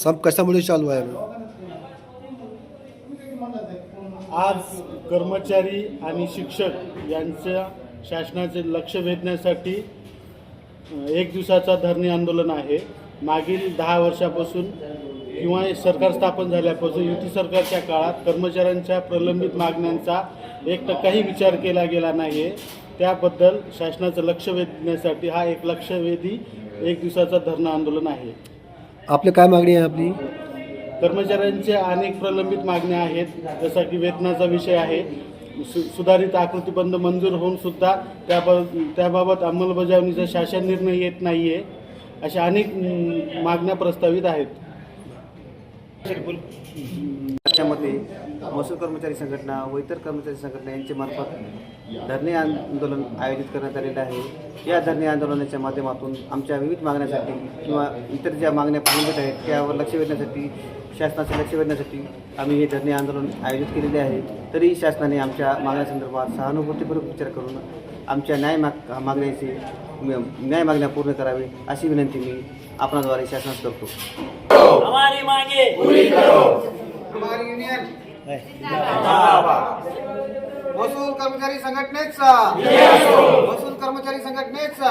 सब कशामुळे चालू आहे? आज कर्मचारी आणि शिक्षक यांच्या शासनाचे लक्ष वेधण्यासाठी एक दिवसाचा धरणे आंदोलन आहे. मागील 10 वर्षापासून किंवा सरकार स्थापन झाल्यापासून युती सरकारच्या काळात कर्मचाऱ्यांच्या प्रलंबित मागण्यांचा 1%ही विचार केला गेला नाही आहे. त्याबद्दल शासनाचं लक्ष वेधण्यासाठी हा एक लक्षवेधी एक दिवसाचा धरणं आंदोलन आहे. आपली काय मागणी आहे? आपली कर्मचाऱ्यांच्या अनेक प्रलंबित मागण्या आहेत, जसा की वेतनाचा विषय आहे. सुधारित आकृतीबंध मंजूर होऊन सुद्धा त्याबाबत अंमलबजावणीचा शासन निर्णय येत नाही आहे. अशा अनेक मागण्या प्रस्तावित आहेत. त्यामध्ये महसूल कर्मचारी संघटना व इतर कर्मचारी संघटना यांच्या मार्फत धरणे आंदोलन आयोजित करण्यात आलेलं आहे. या धरणे आंदोलनाच्या माध्यमातून आमच्या विविध मागण्यासाठी किंवा इतर ज्या मागण्या प्रलंबित आहेत त्यावर लक्ष वेधण्यासाठी, शासनाचे लक्ष वेधण्यासाठी आम्ही हे धरणे आंदोलन आयोजित केलेले आहे. तरी शासनाने आमच्या मागण्यासंदर्भात सहानुभूतीपूर्वक विचार करून आमच्या न्याय मागण्या पूर्ण करावी अशी विनंती मी आपणाद्वारे शासनास करतो. हमारी मांगे पूरी करो. हमारी यूनियन महसूल कर्मचारी संघटनेचा महसूल कर्मचारी संघटनेचा